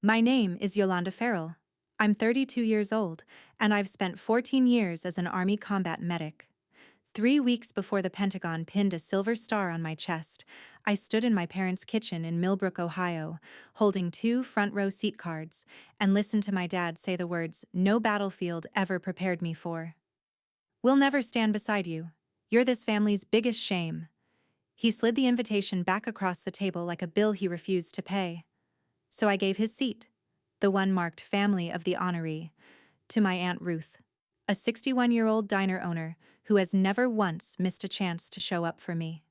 My name is Yolanda Farrell. I'm 32 years old, and I've spent 14 years as an Army combat medic. 3 weeks before the Pentagon pinned a silver star on my chest, I stood in my parents' kitchen in Millbrook, Ohio, holding two front-row seat cards, and listened to my dad say the words no battlefield ever prepared me for. "We'll never stand beside you. You're this family's biggest shame." He slid the invitation back across the table like a bill he refused to pay. So I gave his seat, the one marked Family of the Honoree, to my Aunt Ruth, a 61-year-old diner owner who has never once missed a chance to show up for me.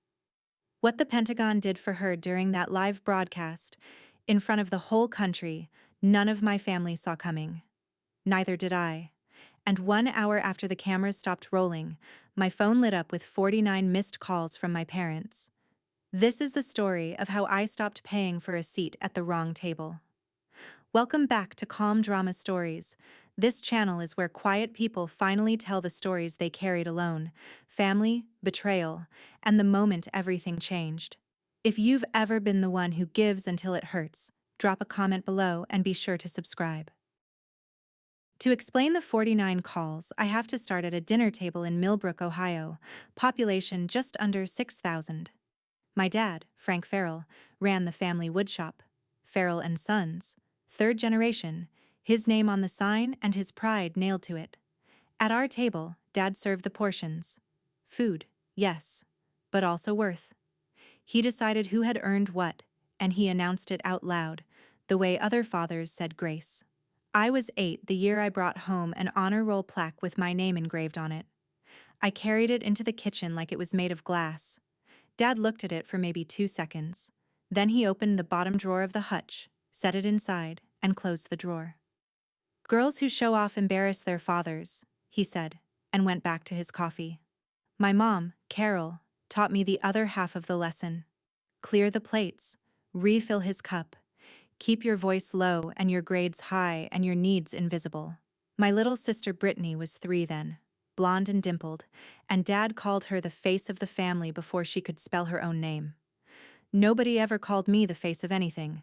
What the Pentagon did for her during that live broadcast, in front of the whole country, none of my family saw coming. Neither did I. And 1 hour after the cameras stopped rolling, my phone lit up with 49 missed calls from my parents. This is the story of how I stopped paying for a seat at the wrong table. Welcome back to Calm Drama Stories. This channel is where quiet people finally tell the stories they carried alone: family, betrayal, and the moment everything changed. If you've ever been the one who gives until it hurts, drop a comment below and be sure to subscribe. To explain the 49 calls, I have to start at a dinner table in Millbrook, Ohio, population just under 6,000. My dad, Frank Farrell, ran the family woodshop, Farrell and Sons, third generation, his name on the sign and his pride nailed to it. At our table, Dad served the portions. Food, yes, but also worth. He decided who had earned what, and he announced it out loud, the way other fathers said grace. I was 8 the year I brought home an honor roll plaque with my name engraved on it. I carried it into the kitchen like it was made of glass. Dad looked at it for maybe 2 seconds. Then he opened the bottom drawer of the hutch, set it inside, and closed the drawer. "Girls who show off embarrass their fathers," he said, and went back to his coffee. My mom, Carol, taught me the other half of the lesson. Clear the plates, refill his cup, keep your voice low and your grades high and your needs invisible. My little sister Brittany was 3 then, blonde and dimpled, and Dad called her the face of the family before she could spell her own name. Nobody ever called me the face of anything.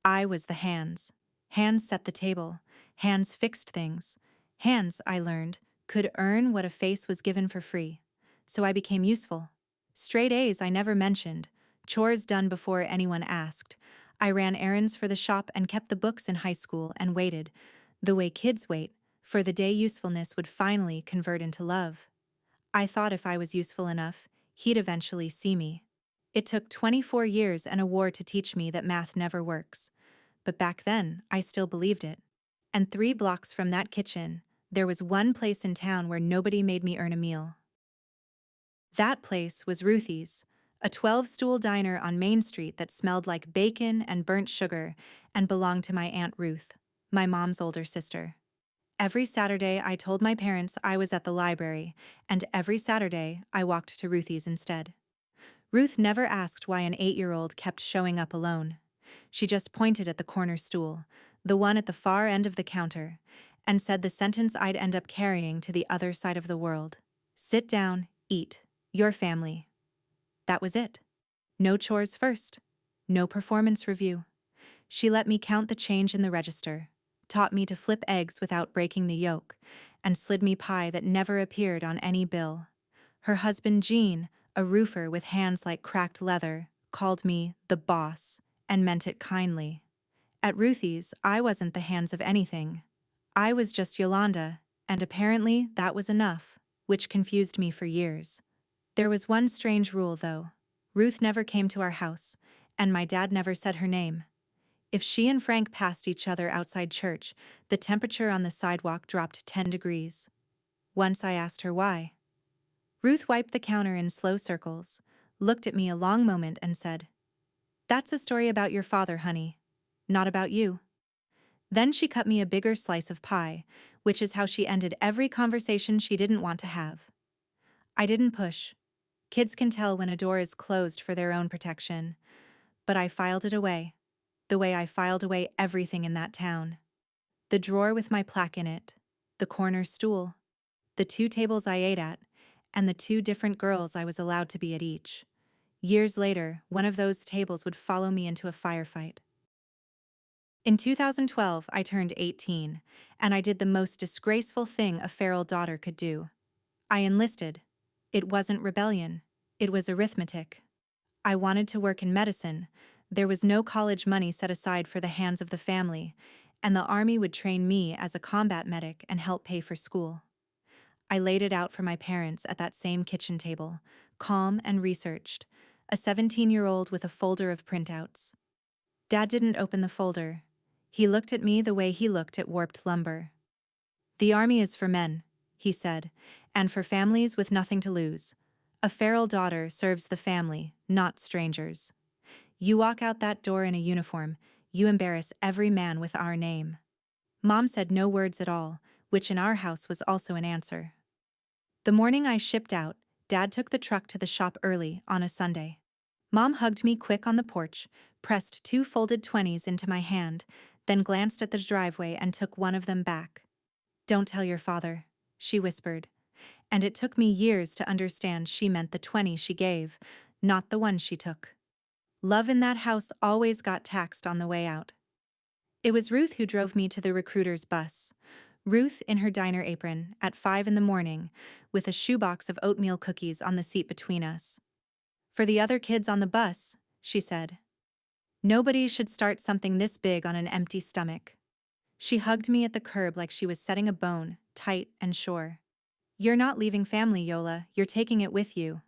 I was the hands. Hands set the table. Hands fixed things. Hands, I learned, could earn what a face was given for free. So I became useful. Straight A's I never mentioned. Chores done before anyone asked. I ran errands for the shop and kept the books in high school and waited, the way kids wait, for the day usefulness would finally convert into love. I thought if I was useful enough, he'd eventually see me. It took 24 years and a war to teach me that math never works. But back then, I still believed it. And 3 blocks from that kitchen, there was one place in town where nobody made me earn a meal. That place was Ruthie's, a 12-stool diner on Main Street that smelled like bacon and burnt sugar and belonged to my Aunt Ruth, my mom's older sister. Every Saturday I told my parents I was at the library, and every Saturday I walked to Ruthie's instead. Ruth never asked why an 8-year-old kept showing up alone. She just pointed at the corner stool, the one at the far end of the counter, and said the sentence I'd end up carrying to the other side of the world: "Sit down, eat, your family." That was it. No chores first. No performance review. She let me count the change in the register, taught me to flip eggs without breaking the yolk, and slid me pie that never appeared on any bill. Her husband Gene, a roofer with hands like cracked leather, called me the boss, and meant it kindly. At Ruthie's, I wasn't the hands of anything. I was just Yolanda, and apparently that was enough, which confused me for years. There was one strange rule, though. Ruth never came to our house, and my dad never said her name. If she and Frank passed each other outside church, the temperature on the sidewalk dropped 10 degrees. Once I asked her why. Ruth wiped the counter in slow circles, looked at me a long moment and said, "That's a story about your father, honey, not about you." Then she cut me a bigger slice of pie, which is how she ended every conversation she didn't want to have. I didn't push. Kids can tell when a door is closed for their own protection. But I filed it away, the way I filed away everything in that town. The drawer with my plaque in it, the corner stool, the 2 tables I ate at, and the 2 different girls I was allowed to be at each. Years later, one of those tables would follow me into a firefight. In 2012, I turned 18, and I did the most disgraceful thing a feral daughter could do. I enlisted. It wasn't rebellion. It was arithmetic. I wanted to work in medicine. There was no college money set aside for the hands of the family, and the Army would train me as a combat medic and help pay for school. I laid it out for my parents at that same kitchen table, calm and researched, a 17-year-old with a folder of printouts. Dad didn't open the folder. He looked at me the way he looked at warped lumber. "The Army is for men," he said, "and for families with nothing to lose. A feral daughter serves the family, not strangers. You walk out that door in a uniform, you embarrass every man with our name." Mom said no words at all, which in our house was also an answer. The morning I shipped out, Dad took the truck to the shop early on a Sunday. Mom hugged me quick on the porch, pressed 2 folded 20s into my hand, then glanced at the driveway and took one of them back. "Don't tell your father," she whispered, and it took me years to understand she meant the 20 she gave, not the one she took. Love in that house always got taxed on the way out. It was Ruth who drove me to the recruiter's bus. Ruth in her diner apron at 5 in the morning, with a shoebox of oatmeal cookies on the seat between us. "For the other kids on the bus," she said. "Nobody should start something this big on an empty stomach." She hugged me at the curb like she was setting a bone, tight and sure. "You're not leaving family, Yola, you're taking it with you."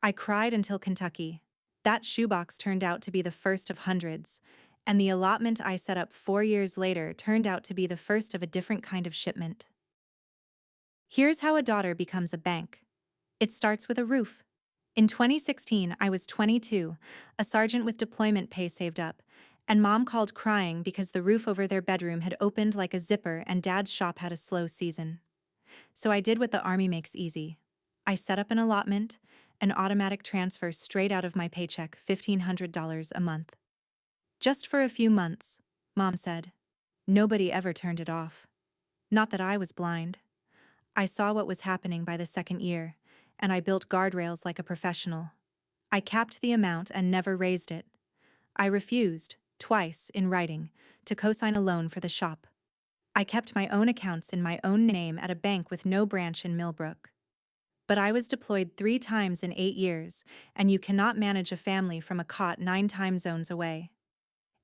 I cried until Kentucky. That shoebox turned out to be the first of hundreds, and the allotment I set up 4 years later turned out to be the first of a different kind of shipment. Here's how a daughter becomes a bank. It starts with a roof. In 2016, I was 22, a sergeant with deployment pay saved up, and Mom called crying because the roof over their bedroom had opened like a zipper and Dad's shop had a slow season. So I did what the Army makes easy. I set up an allotment, an automatic transfer straight out of my paycheck, $1,500 a month. "Just for a few months," Mom said. Nobody ever turned it off. Not that I was blind. I saw what was happening by the second year, and I built guardrails like a professional. I capped the amount and never raised it. I refused, twice in writing, to co-sign a loan for the shop. I kept my own accounts in my own name at a bank with no branch in Millbrook. But I was deployed 3 times in 8 years, and you cannot manage a family from a cot 9 time zones away.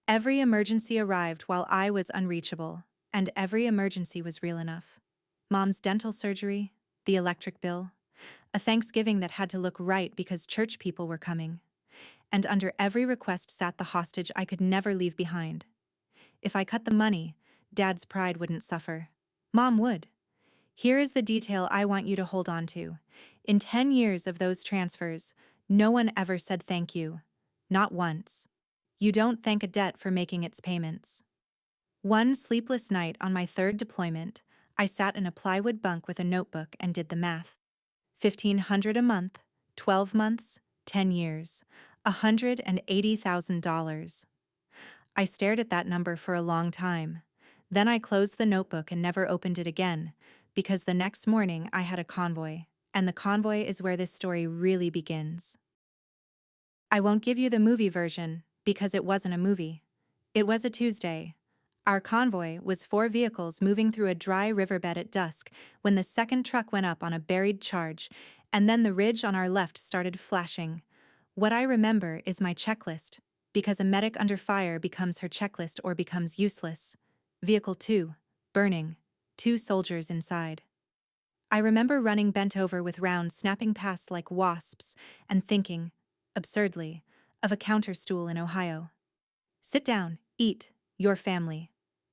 Every emergency arrived while I was unreachable, and every emergency was real enough. Mom's dental surgery, the electric bill, a Thanksgiving that had to look right because church people were coming. And under every request sat the hostage I could never leave behind. If I cut the money, Dad's pride wouldn't suffer. Mom would. Here is the detail I want you to hold on to. In 10 years of those transfers, no one ever said thank you. Not once. You don't thank a debt for making its payments. One sleepless night on my 3rd deployment, I sat in a plywood bunk with a notebook and did the math. $1,500 a month, 12 months, 10 years, $180,000. I stared at that number for a long time. Then I closed the notebook and never opened it again, because the next morning I had a convoy, and the convoy is where this story really begins. I won't give you the movie version, because it wasn't a movie. It was a Tuesday. Our convoy was 4 vehicles moving through a dry riverbed at dusk when the second truck went up on a buried charge, and then the ridge on our left started flashing. What I remember is my checklist, because a medic under fire becomes her checklist or becomes useless. Vehicle 2, burning, 2 soldiers inside. I remember running bent over with rounds snapping past like wasps and thinking, absurdly, of a counterstool in Ohio. Sit down, eat, your family.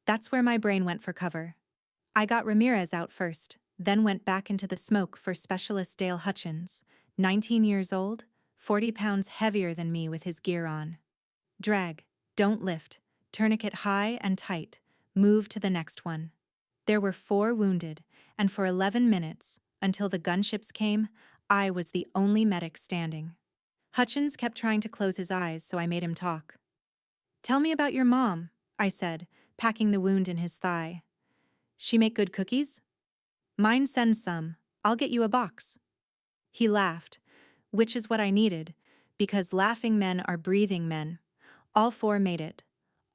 That's where my brain went for cover. I got Ramirez out first, then went back into the smoke for Specialist Dale Hutchins, 19 years old, 40 pounds heavier than me with his gear on. Drag, don't lift, tourniquet high and tight, move to the next one. There were 4 wounded, and for 11 minutes, until the gunships came, I was the only medic standing. Hutchins kept trying to close his eyes, so I made him talk. "Tell me about your mom," I said, packing the wound in his thigh. "She make good cookies?" "Mine sends some. I'll get you a box." He laughed, which is what I needed, because laughing men are breathing men. All 4 made it.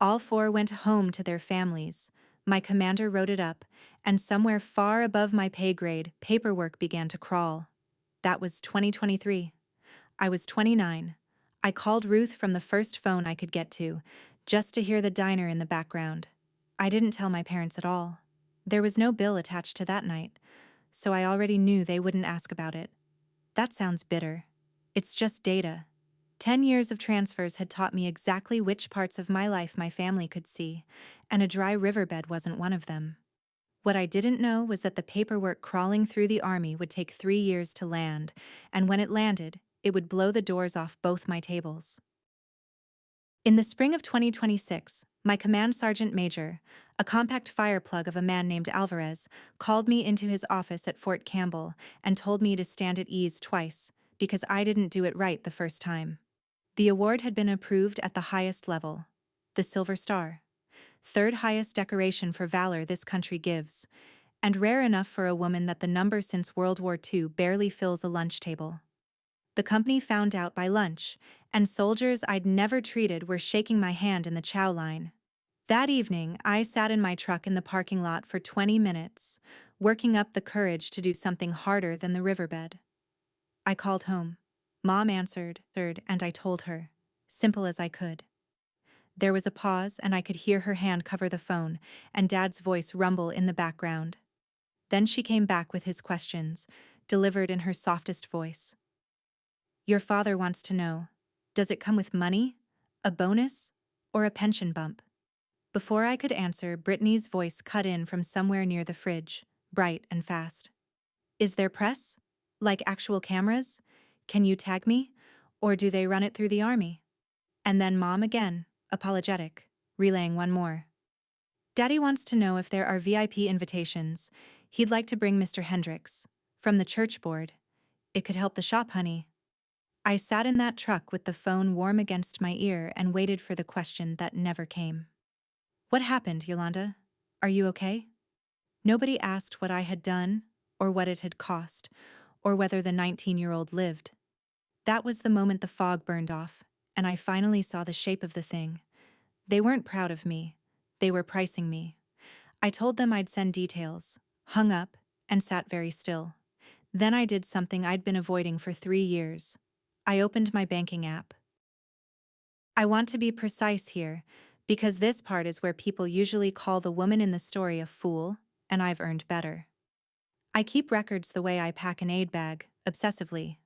All four went home to their families. My commander wrote it up, and somewhere far above my pay grade, paperwork began to crawl. That was 2023. I was 29. I called Ruth from the first phone I could get to, just to hear the diner in the background. I didn't tell my parents at all. There was no bill attached to that night, so I already knew they wouldn't ask about it. That sounds bitter. It's just data. 10 years of transfers had taught me exactly which parts of my life my family could see, and a dry riverbed wasn't one of them. What I didn't know was that the paperwork crawling through the army would take 3 years to land, and when it landed, it would blow the doors off both my tables. In the spring of 2026, my command sergeant major, a compact fireplug of a man named Alvarez, called me into his office at Fort Campbell and told me to stand at ease twice, because I didn't do it right the first time. The award had been approved at the highest level, the Silver Star, third highest decoration for valor this country gives, and rare enough for a woman that the number since World War II barely fills a lunch table. The company found out by lunch, and soldiers I'd never treated were shaking my hand in the chow line. That evening, I sat in my truck in the parking lot for 20 minutes, working up the courage to do something harder than the riverbed. I called home. Mom answered, and I told her, simple as I could. There was a pause, and I could hear her hand cover the phone, and Dad's voice rumble in the background. Then she came back with his questions, delivered in her softest voice. Your father wants to know, does it come with money, a bonus, or a pension bump? Before I could answer, Brittany's voice cut in from somewhere near the fridge, bright and fast. Is there press? Like actual cameras? Can you tag me? Or do they run it through the army? And then Mom again, apologetic, relaying one more. Daddy wants to know if there are VIP invitations. He'd like to bring Mr. Hendricks. From the church board. It could help the shop, honey. I sat in that truck with the phone warm against my ear and waited for the question that never came. What happened, Yolanda? Are you okay? Nobody asked what I had done, or what it had cost, or whether the 19-year-old lived. That was the moment the fog burned off, and I finally saw the shape of the thing. They weren't proud of me. They were pricing me. I told them I'd send details, hung up, and sat very still. Then I did something I'd been avoiding for 3 years. I opened my banking app. I want to be precise here, because this part is where people usually call the woman in the story a fool, and I've earned better. I keep records the way I pack an aid bag, obsessively.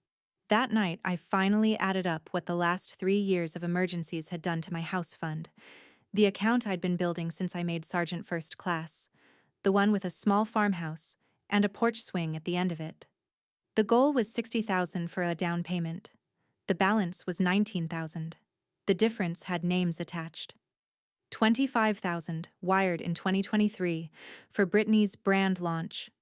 That night, I finally added up what the last 3 years of emergencies had done to my house fund, the account I'd been building since I made Sergeant First Class, the one with a small farmhouse and a porch swing at the end of it. The goal was $60,000 for a down payment. The balance was $19,000. The difference had names attached. $25,000 wired in 2023 for Brittany's brand launch,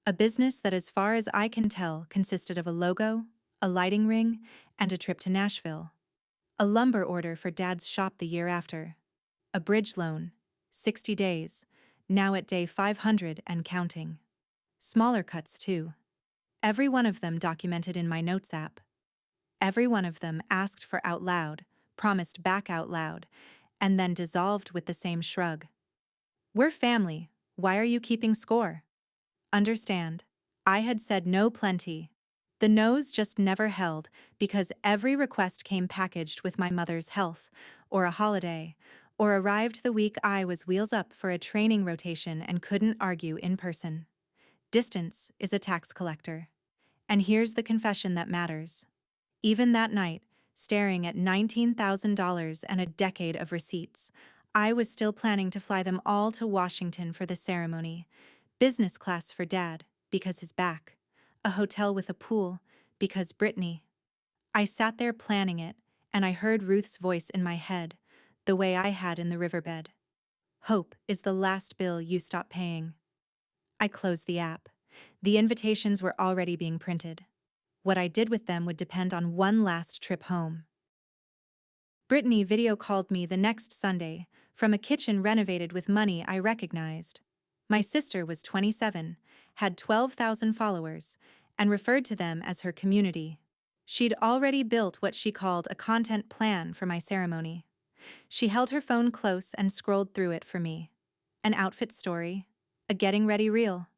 a business that, as far as I can tell, consisted of a logo, a lighting ring, and a trip to Nashville. A lumber order for Dad's shop the year after. A bridge loan, 60 days, now at day 500 and counting. Smaller cuts, too. Every one of them documented in my notes app. Every one of them asked for out loud, promised back out loud, and then dissolved with the same shrug. We're family, why are you keeping score? Understand, I had said no plenty. The no's just never held, because every request came packaged with my mother's health, or a holiday, or arrived the week I was wheels up for a training rotation and couldn't argue in person. Distance is a tax collector. And here's the confession that matters. Even that night, staring at $19,000 and a decade of receipts, I was still planning to fly them all to Washington for the ceremony. Business class for Dad, because his back. A hotel with a pool, because Brittany. I sat there planning it, and I heard Ruth's voice in my head, the way I had in the riverbed. Hope is the last bill you stop paying. I closed the app. The invitations were already being printed. What I did with them would depend on one last trip home. Brittany video called me the next Sunday, from a kitchen renovated with money I recognized. My sister was 27, had 12,000 followers, and referred to them as her community. She'd already built what she called a content plan for my ceremony. She held her phone close and scrolled through it for me. An outfit story, a getting ready reel,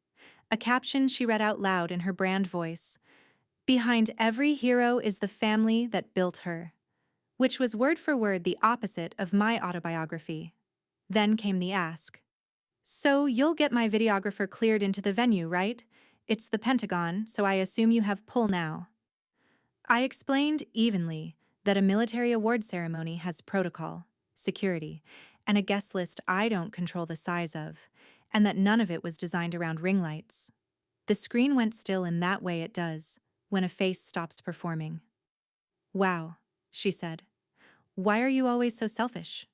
a caption she read out loud in her brand voice. Behind every hero is the family that built her, which was word for word the opposite of my autobiography. Then came the ask. So you'll get my videographer cleared into the venue, right? It's the Pentagon, so I assume you have pull now. I explained evenly that a military award ceremony has protocol, security, and a guest list I don't control the size of, and that none of it was designed around ring lights. The screen went still in that way it does when a face stops performing. Wow, she said. Why are you always so selfish?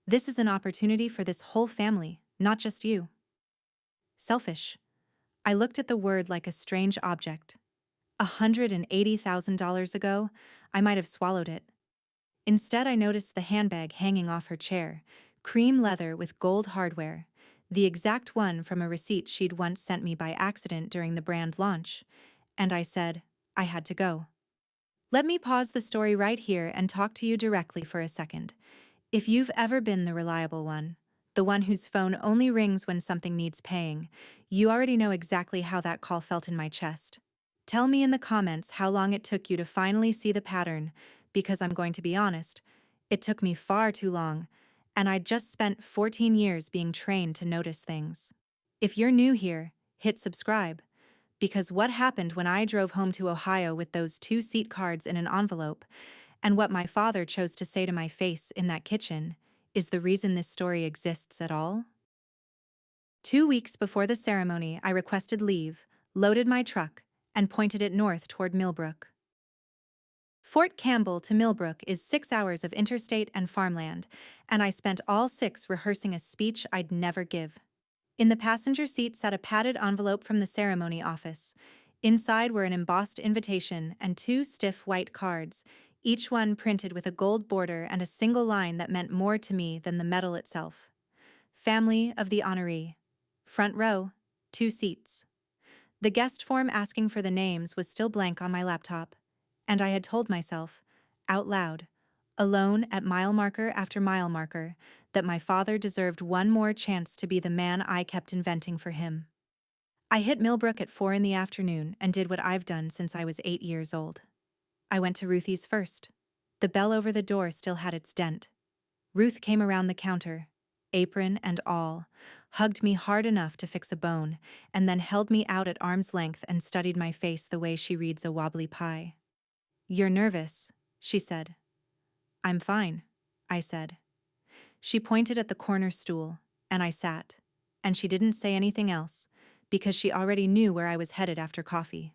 This is an opportunity for this whole family, not just you. Selfish. I looked at the word like a strange object. $180,000 ago, I might have swallowed it. Instead, I noticed the handbag hanging off her chair, cream leather with gold hardware, the exact one from a receipt she'd once sent me by accident during the brand launch. And I said, I had to go. Let me pause the story right here and talk to you directly for a second. If you've ever been the reliable one, the one whose phone only rings when something needs paying, you already know exactly how that call felt in my chest. Tell me in the comments how long it took you to finally see the pattern, because I'm going to be honest, it took me far too long, and I'd just spent 14 years being trained to notice things. If you're new here, hit subscribe, because what happened when I drove home to Ohio with those 2-seat cards in an envelope, and what my father chose to say to my face in that kitchen, is the reason this story exists at all. 2 weeks before the ceremony, I requested leave, loaded my truck, and pointed it north toward Millbrook. Fort Campbell to Millbrook is 6 hours of interstate and farmland, and I spent all 6 rehearsing a speech I'd never give. In the passenger seat sat a padded envelope from the ceremony office. Inside were an embossed invitation and 2 stiff white cards, each one printed with a gold border and a single line that meant more to me than the medal itself. Family of the honoree. Front row, 2 seats. The guest form asking for the names was still blank on my laptop, and I had told myself, out loud, alone at mile marker after mile marker, that my father deserved one more chance to be the man I kept inventing for him. I hit Millbrook at 4 in the afternoon and did what I've done since I was 8 years old. I went to Ruthie's first. The bell over the door still had its dent. Ruth came around the counter, apron and all, hugged me hard enough to fix a bone, and then held me out at arm's length and studied my face the way she reads a wobbly pie. You're nervous, she said. I'm fine, I said. She pointed at the corner stool, and I sat, and she didn't say anything else, because she already knew where I was headed after coffee.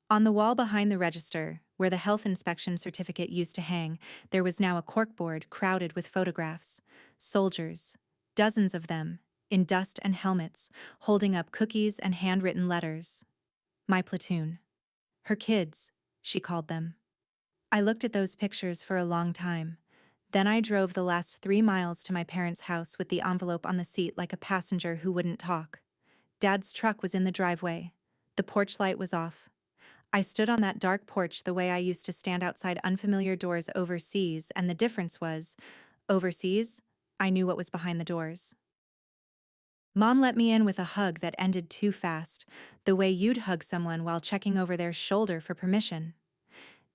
On the wall behind the register, where the health inspection certificate used to hang, there was now a corkboard crowded with photographs. Soldiers, dozens of them, in dust and helmets, holding up cookies and handwritten letters. My platoon. Her kids, she called them. I looked at those pictures for a long time. Then I drove the last 3 miles to my parents' house with the envelope on the seat like a passenger who wouldn't talk. Dad's truck was in the driveway. The porch light was off. I stood on that dark porch the way I used to stand outside unfamiliar doors overseas, and the difference was, overseas, I knew what was behind the doors. Mom let me in with a hug that ended too fast, the way you'd hug someone while checking over their shoulder for permission.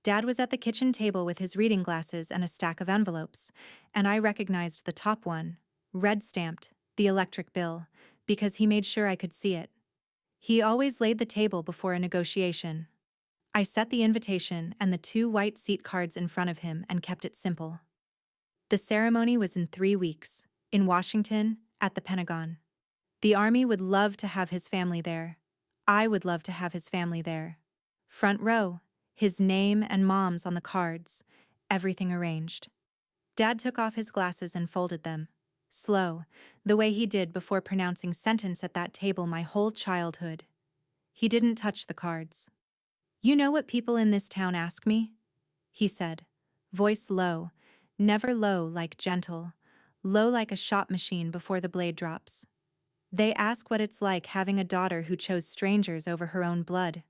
Dad was at the kitchen table with his reading glasses and a stack of envelopes, and I recognized the top one, red-stamped, the electric bill, because he made sure I could see it. He always laid the table before a negotiation. I set the invitation and the 2 white seat cards in front of him and kept it simple. The ceremony was in 3 weeks, in Washington, at the Pentagon. The Army would love to have his family there. I would love to have his family there. Front row, his name and Mom's on the cards, everything arranged. Dad took off his glasses and folded them, slow, the way he did before pronouncing sentence at that table my whole childhood. He didn't touch the cards. You know what people in this town ask me? He said, voice low, never low like gentle, low like a shot machine before the blade drops. They ask what it's like having a daughter who chose strangers over her own blood.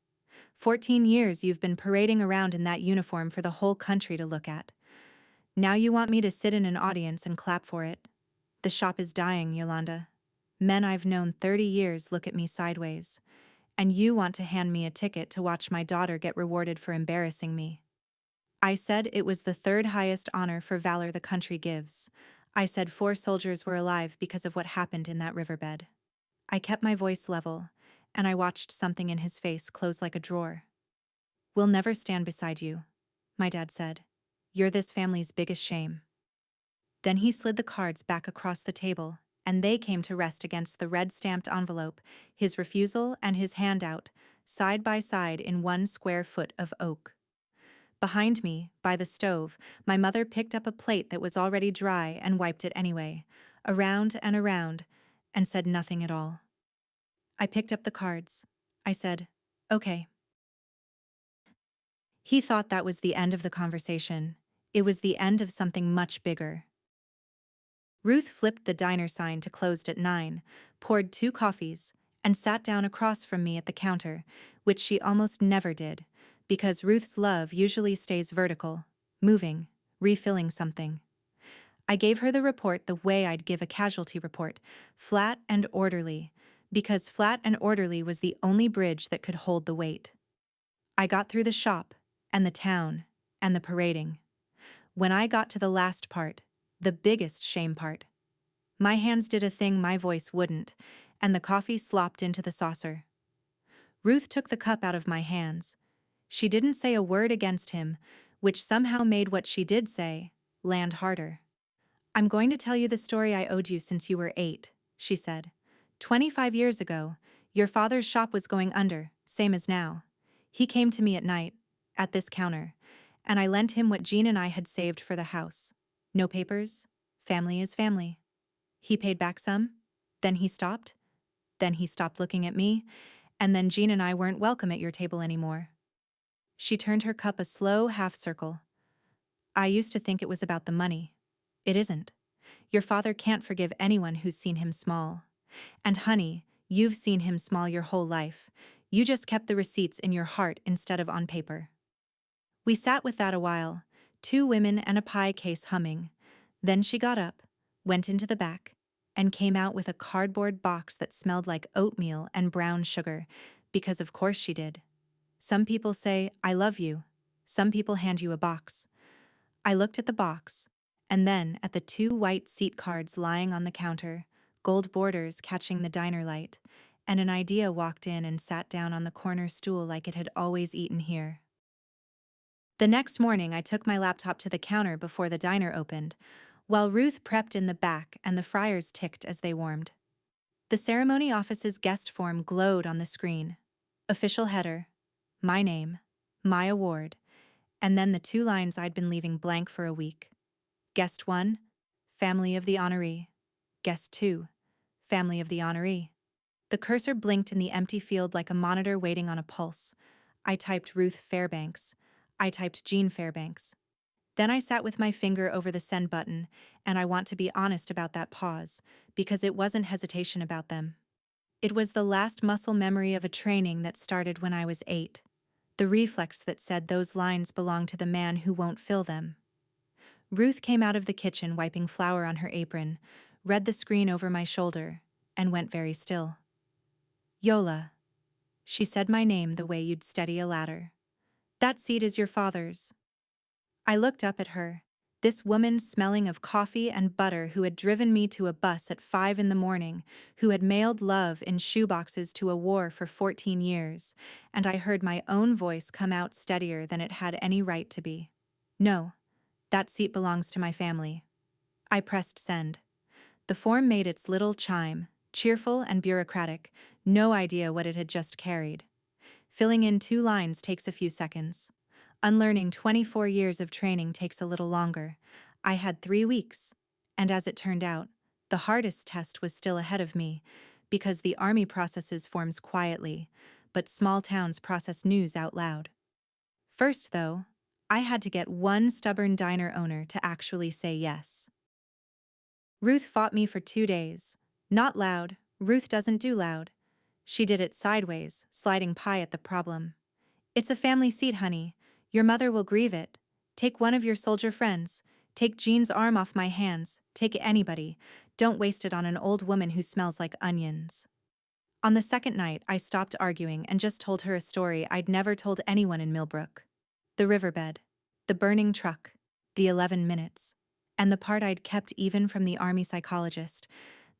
14 years you've been parading around in that uniform for the whole country to look at. Now you want me to sit in an audience and clap for it. The shop is dying, Yolanda. Men I've known 30 years look at me sideways. And you want to hand me a ticket to watch my daughter get rewarded for embarrassing me. I said it was the third highest honor for valor the country gives. I said 4 soldiers were alive because of what happened in that riverbed. I kept my voice level, and I watched something in his face close like a drawer. We'll never stand beside you, my dad said. You're this family's biggest shame. Then he slid the cards back across the table, and they came to rest against the red-stamped envelope, his refusal and his handout, side by side in 1 square foot of oak. Behind me, by the stove, my mother picked up a plate that was already dry and wiped it anyway, around, and said nothing at all. I picked up the cards. I said, "Okay." He thought that was the end of the conversation. It was the end of something much bigger. Ruth flipped the diner sign to closed at 9, poured 2 coffees, and sat down across from me at the counter, which she almost never did, because Ruth's love usually stays vertical, moving, refilling something. I gave her the report the way I'd give a casualty report, flat and orderly, because flat and orderly was the only bridge that could hold the weight. I got through the shop, and the town, and the parading. When I got to the last part, the biggest shame part, my hands did a thing my voice wouldn't, and the coffee slopped into the saucer. Ruth took the cup out of my hands. She didn't say a word against him, which somehow made what she did say land harder. "I'm going to tell you the story I owed you since you were 8, she said. 25 years ago, your father's shop was going under, same as now. He came to me at night, at this counter, and I lent him what Jean and I had saved for the house. No papers, family is family. He paid back some, then he stopped looking at me, and then Jean and I weren't welcome at your table anymore." She turned her cup a slow half-circle. "I used to think it was about the money. It isn't. Your father can't forgive anyone who's seen him small. And honey, you've seen him small your whole life. You just kept the receipts in your heart instead of on paper." We sat with that a while, 2 women and a pie case humming. Then she got up, went into the back, and came out with a cardboard box that smelled like oatmeal and brown sugar, because of course she did. Some people say, "I love you." Some people hand you a box. I looked at the box, and then at the 2 white seat cards lying on the counter, gold borders catching the diner light, and an idea walked in and sat down on the corner stool like it had always eaten here. The next morning I took my laptop to the counter before the diner opened, while Ruth prepped in the back and the fryers ticked as they warmed. The ceremony office's guest form glowed on the screen. Official header, my name, my award, and then the 2 lines I'd been leaving blank for a week. Guest 1, family of the honoree. Guest 2, family of the honoree. The cursor blinked in the empty field like a monitor waiting on a pulse. I typed Ruth Fairbanks. I typed Jean Fairbanks. Then I sat with my finger over the send button, and I want to be honest about that pause, because it wasn't hesitation about them. It was the last muscle memory of a training that started when I was 8. The reflex that said those lines belong to the man who won't fill them. Ruth came out of the kitchen wiping flour on her apron, read the screen over my shoulder, and went very still. "Yola." She said my name the way you'd steady a ladder. "That seat is your father's." I looked up at her, this woman smelling of coffee and butter who had driven me to a bus at 5 in the morning, who had mailed love in shoeboxes to a war for 14 years, and I heard my own voice come out steadier than it had any right to be. "No, that seat belongs to my family." I pressed send. The form made its little chime, cheerful and bureaucratic, no idea what it had just carried. Filling in 2 lines takes a few seconds. Unlearning 24 years of training takes a little longer. I had 3 weeks. And as it turned out, the hardest test was still ahead of me, because the Army processes forms quietly, but small towns process news out loud. First, though, I had to get one stubborn diner owner to actually say yes. Ruth fought me for 2 days. Not loud, Ruth doesn't do loud. She did it sideways, sliding pie at the problem. "It's a family seat, honey. Your mother will grieve it. Take one of your soldier friends. Take Jean's arm off my hands, take anybody. Don't waste it on an old woman who smells like onions. On the second night, I stopped arguing and just told her a story I'd never told anyone in Millbrook. The riverbed, the burning truck, the 11 minutes, and the part I'd kept even from the army psychologist,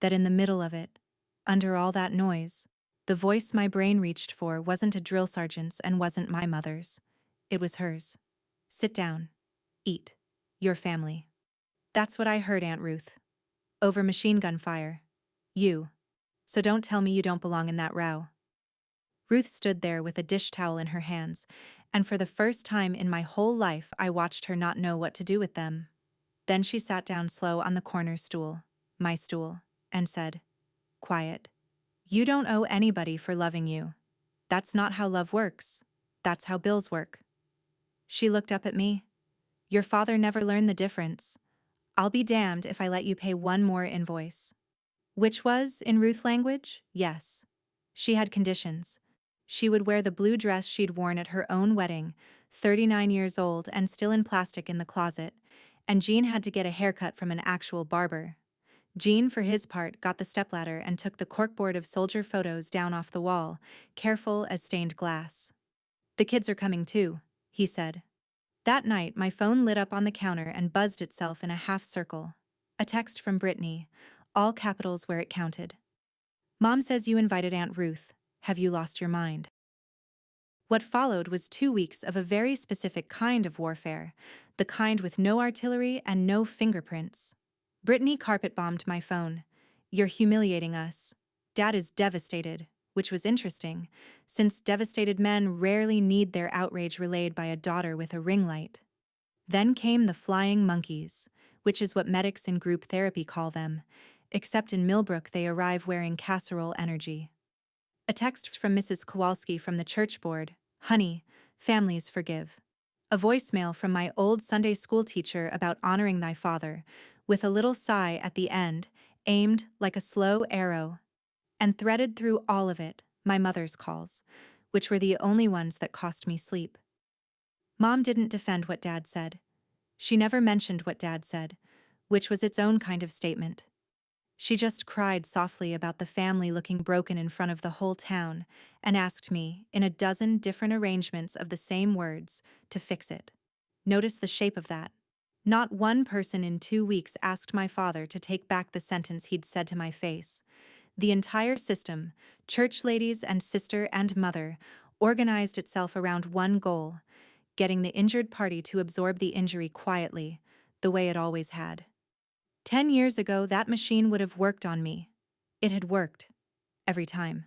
that in the middle of it, under all that noise, the voice my brain reached for wasn't a drill sergeant's and wasn't my mother's. It was hers. Sit down. Eat. Your family. That's what I heard, Aunt Ruth. Over machine gun fire. You. So don't tell me you don't belong in that row. Ruth stood there with a dish towel in her hands, and for the first time in my whole life I watched her not know what to do with them. Then she sat down slow on the corner stool, my stool, and said, quiet. You don't owe anybody for loving you. That's not how love works. That's how bills work. She looked up at me. Your father never learned the difference. I'll be damned if I let you pay one more invoice. Which was, in Ruth language, yes. She had conditions. She would wear the blue dress she'd worn at her own wedding, 39 years old and still in plastic in the closet, and Jean had to get a haircut from an actual barber. Jean, for his part, got the stepladder and took the corkboard of soldier photos down off the wall, careful as stained glass. The kids are coming too, he said. That night, my phone lit up on the counter and buzzed itself in a half circle. A text from Brittany, all capitals where it counted. Mom says you invited Aunt Ruth. Have you lost your mind? What followed was 2 weeks of a very specific kind of warfare, the kind with no artillery and no fingerprints. Brittany carpet-bombed my phone. You're humiliating us. Dad is devastated, which was interesting, since devastated men rarely need their outrage relayed by a daughter with a ring light. Then came the flying monkeys, which is what medics in group therapy call them, except in Millbrook they arrive wearing casserole energy. A text from Mrs. Kowalski from the church board, honey, families forgive. A voicemail from my old Sunday school teacher about honoring thy father, with a little sigh at the end, aimed like a slow arrow. And threaded through all of it, my mother's calls, which were the only ones that cost me sleep. Mom didn't defend what Dad said. She never mentioned what Dad said, which was its own kind of statement. She just cried softly about the family looking broken in front of the whole town and asked me, in a dozen different arrangements of the same words, to fix it. Notice the shape of that. Not one person in 2 weeks asked my father to take back the sentence he'd said to my face. The entire system, church ladies and sister and mother, organized itself around one goal, getting the injured party to absorb the injury quietly, the way it always had. 10 years ago, that machine would have worked on me. It had worked. Every time.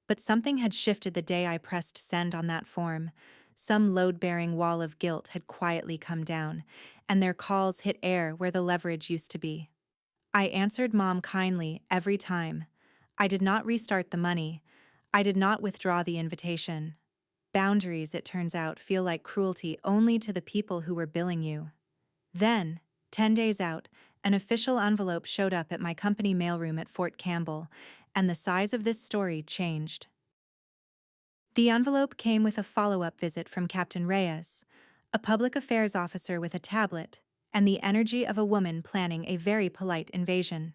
But something had shifted the day I pressed send on that form. Some load-bearing wall of guilt had quietly come down, and their calls hit air where the leverage used to be. I answered Mom kindly every time. I did not restart the money. I did not withdraw the invitation. Boundaries, it turns out, feel like cruelty only to the people who were billing you. Then, 10 days out, an official envelope showed up at my company mailroom at Fort Campbell, and the size of this story changed. The envelope came with a follow-up visit from Captain Reyes, a public affairs officer with a tablet, and the energy of a woman planning a very polite invasion.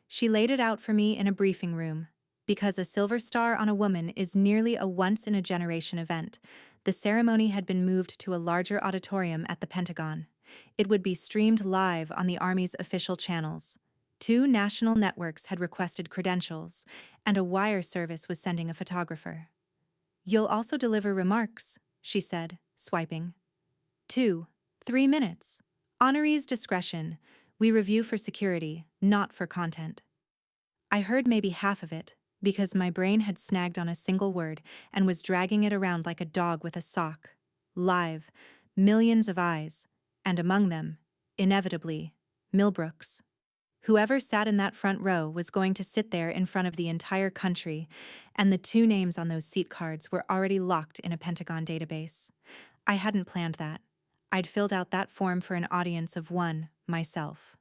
She laid it out for me in a briefing room. Because a silver star on a woman is nearly a once-in-a-generation event, the ceremony had been moved to a larger auditorium at the Pentagon. It would be streamed live on the Army's official channels. 2 national networks had requested credentials, and a wire service was sending a photographer. You'll also deliver remarks, she said, swiping. 2, 3 minutes. Honoree's discretion. We review for security, not for content. I heard maybe half of it, because my brain had snagged on a single word and was dragging it around like a dog with a sock. Live, millions of eyes, and among them, inevitably, Millbrooks. Whoever sat in that front row was going to sit there in front of the entire country, and the 2 names on those seat cards were already locked in a Pentagon database. I hadn't planned that. I'd filled out that form for an audience of 1, myself.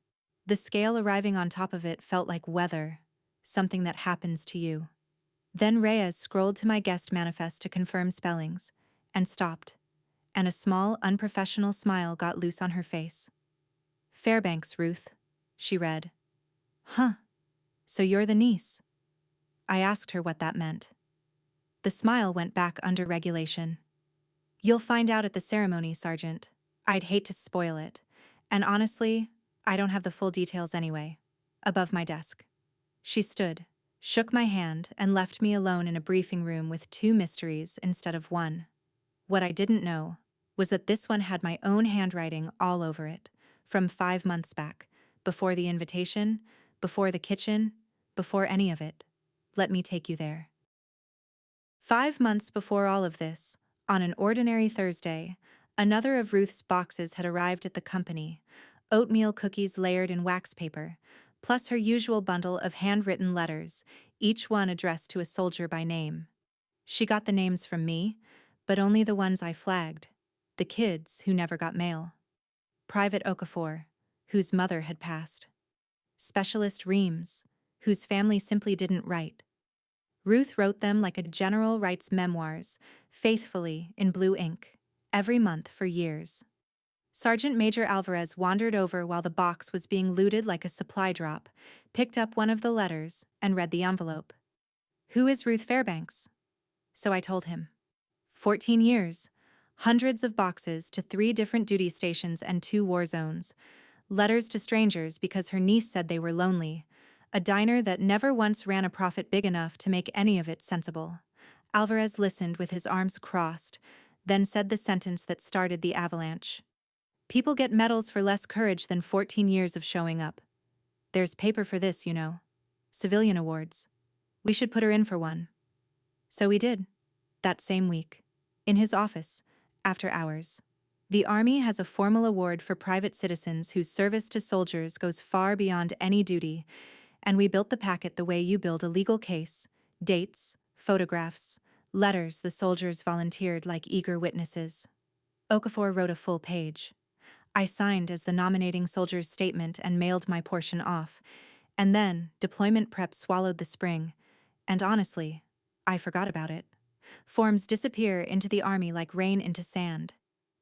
The scale arriving on top of it felt like weather, something that happens to you. Then Reyes scrolled to my guest manifest to confirm spellings, and stopped, and a small, unprofessional smile got loose on her face. Fairbanks, Ruth, she read. Huh, so you're the niece. I asked her what that meant. The smile went back under regulation. You'll find out at the ceremony, Sergeant. I'd hate to spoil it. And honestly, I don't have the full details anyway. Above my desk. She stood, shook my hand, and left me alone in a briefing room with two mysteries instead of one. What I didn't know was that this one had my own handwriting all over it, from 5 months back, before the invitation, before the kitchen, before any of it. Let me take you there. 5 months before all of this, on an ordinary Thursday, another of Ruth's boxes had arrived at the company, oatmeal cookies layered in wax paper, plus her usual bundle of handwritten letters, each one addressed to a soldier by name. She got the names from me, but only the ones I flagged, the kids who never got mail. Private Okafor, whose mother had passed. Specialist Reams, whose family simply didn't write. Ruth wrote them like a general writes memoirs, faithfully, in blue ink, every month for years. Sergeant Major Alvarez wandered over while the box was being looted like a supply drop, picked up one of the letters, and read the envelope. Who is Ruth Fairbanks? So I told him. 14 years, hundreds of boxes to 3 different duty stations and 2 war zones, letters to strangers because her niece said they were lonely, a diner that never once ran a profit big enough to make any of it sensible. Alvarez listened with his arms crossed, then said the sentence that started the avalanche. People get medals for less courage than 14 years of showing up. There's paper for this, you know. Civilian awards. We should put her in for one. So we did. That same week. In his office, after hours. The Army has a formal award for private citizens whose service to soldiers goes far beyond any duty, and we built the packet the way you build a legal case: dates, photographs, letters the soldiers volunteered like eager witnesses. Okafor wrote a full page. I signed as the nominating soldier's statement and mailed my portion off, and then deployment prep swallowed the spring, and honestly, I forgot about it. Forms disappear into the Army like rain into sand.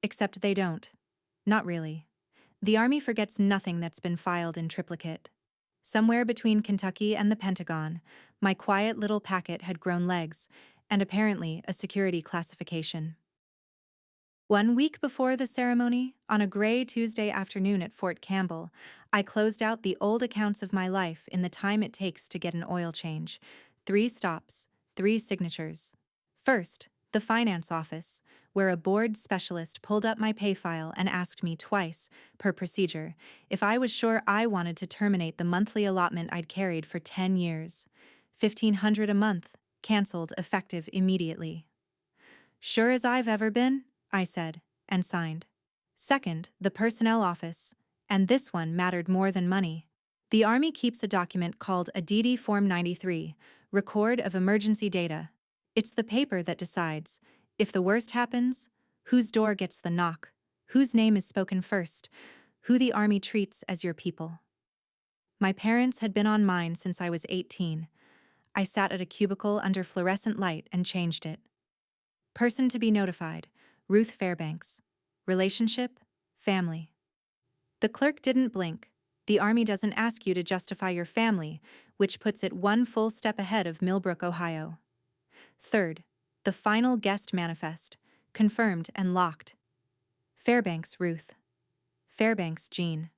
Except they don't. Not really. The Army forgets nothing that's been filed in triplicate. Somewhere between Kentucky and the Pentagon, my quiet little packet had grown legs, and apparently a security classification. 1 week before the ceremony, on a gray Tuesday afternoon at Fort Campbell, I closed out the old accounts of my life in the time it takes to get an oil change. 3 stops, 3 signatures. First, the finance office, where a board specialist pulled up my pay file and asked me twice, per procedure, if I was sure I wanted to terminate the monthly allotment I'd carried for 10 years. $1,500 a month, canceled effective immediately. Sure as I've ever been, I said, and signed. Second, the personnel office, and this one mattered more than money. The Army keeps a document called a DD Form 93, Record of Emergency Data. It's the paper that decides, if the worst happens, whose door gets the knock, whose name is spoken first, who the Army treats as your people. My parents had been on mine since I was 18. I sat at a cubicle under fluorescent light and changed it. Person to be notified, Ruth Fairbanks. Relationship, family. The clerk didn't blink. The Army doesn't ask you to justify your family, which puts it one full step ahead of Millbrook, Ohio. Third, the final guest manifest, confirmed and locked. Fairbanks, Ruth. Fairbanks, Jean.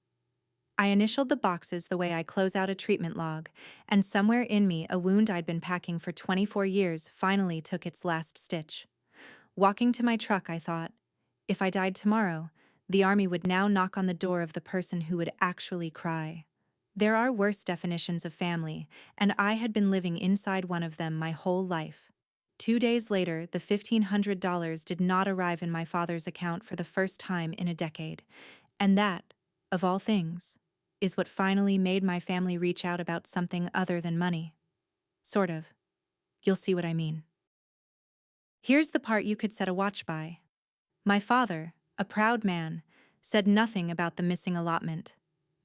I initialed the boxes the way I close out a treatment log, and somewhere in me a wound I'd been packing for 24 years finally took its last stitch. Walking to my truck, I thought, if I died tomorrow, the Army would now knock on the door of the person who would actually cry. There are worse definitions of family, and I had been living inside one of them my whole life. 2 days later, the $1,500 did not arrive in my father's account for the first time in a decade, and that, of all things, is what finally made my family reach out about something other than money. Sort of. You'll see what I mean. Here's the part you could set a watch by. My father, a proud man, said nothing about the missing allotment.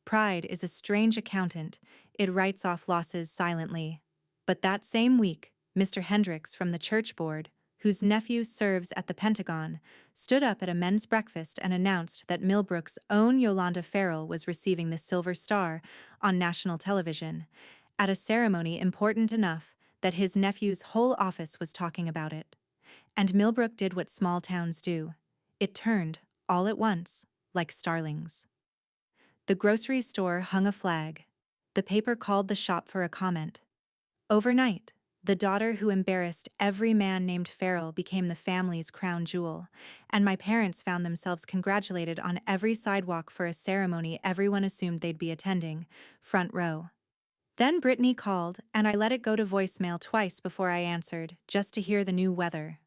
Pride is a strange accountant, it writes off losses silently. But that same week, Mr. Hendricks from the church board, whose nephew serves at the Pentagon, stood up at a men's breakfast and announced that Millbrook's own Yolanda Farrell was receiving the Silver Star on national television, at a ceremony important enough that his nephew's whole office was talking about it. And Millbrook did what small towns do. It turned, all at once, like starlings. The grocery store hung a flag. The paper called the shop for a comment. Overnight, the daughter who embarrassed every man named Farrell became the family's crown jewel, and my parents found themselves congratulated on every sidewalk for a ceremony everyone assumed they'd be attending, front row. Then Brittany called, and I let it go to voicemail twice before I answered, just to hear the new weather.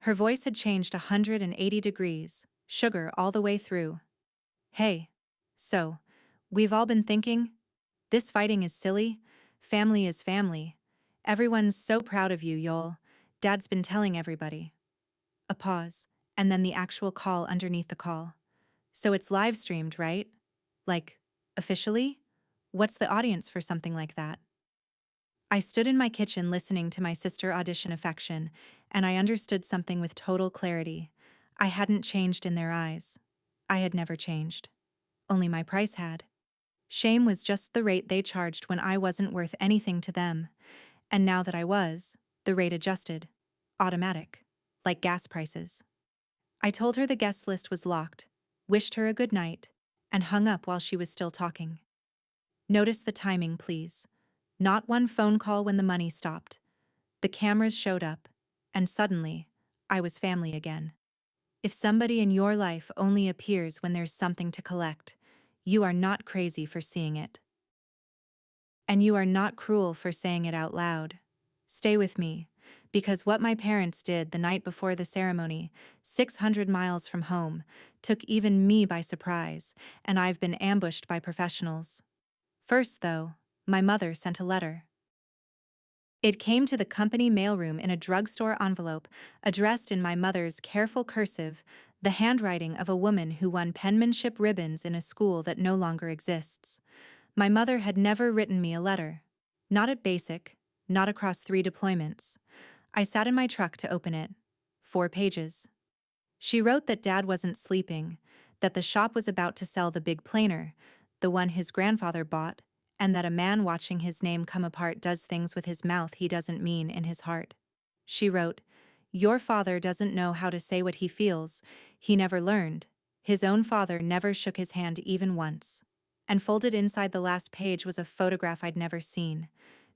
Her voice had changed 180 degrees, sugar all the way through. Hey. So, we've all been thinking, this fighting is silly, family is family. Everyone's so proud of you, Yol. Dad's been telling everybody. A pause, and then the actual call underneath the call. So it's live streamed, right? Like, officially? What's the audience for something like that? I stood in my kitchen listening to my sister audition affection, and I understood something with total clarity. I hadn't changed in their eyes. I had never changed. Only my price had. Shame was just the rate they charged when I wasn't worth anything to them. And now that I was, the rate adjusted. Automatic. Like gas prices. I told her the guest list was locked, wished her a good night, and hung up while she was still talking. Notice the timing, please. Not one phone call when the money stopped. The cameras showed up, and suddenly, I was family again. If somebody in your life only appears when there's something to collect, you are not crazy for seeing it. And you are not cruel for saying it out loud. Stay with me, because what my parents did the night before the ceremony, 600 miles from home, took even me by surprise, and I've been ambushed by professionals. First, though, my mother sent a letter. It came to the company mailroom in a drugstore envelope, addressed in my mother's careful cursive, the handwriting of a woman who won penmanship ribbons in a school that no longer exists. My mother had never written me a letter. Not at basic, not across 3 deployments. I sat in my truck to open it. 4 pages. She wrote that Dad wasn't sleeping, that the shop was about to sell the big planer, the one his grandfather bought, and that a man watching his name come apart does things with his mouth he doesn't mean in his heart. She wrote, "Your father doesn't know how to say what he feels. He never learned. His own father never shook his hand even once." And folded inside the last page was a photograph I'd never seen.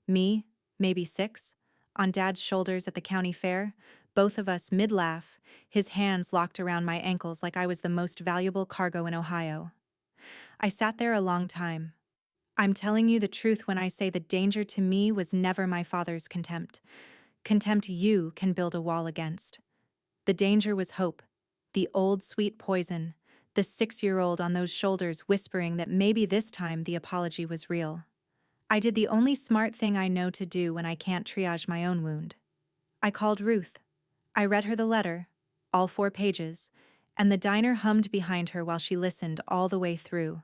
Me, maybe 6, on Dad's shoulders at the county fair, both of us mid-laugh, his hands locked around my ankles like I was the most valuable cargo in Ohio. I sat there a long time. I'm telling you the truth when I say the danger to me was never my father's contempt. Contempt you can build a wall against. The danger was hope, the old sweet poison, the 6-year-old on those shoulders whispering that maybe this time the apology was real. I did the only smart thing I know to do when I can't triage my own wound. I called Ruth. I read her the letter, all 4 pages, and the diner hummed behind her while she listened all the way through.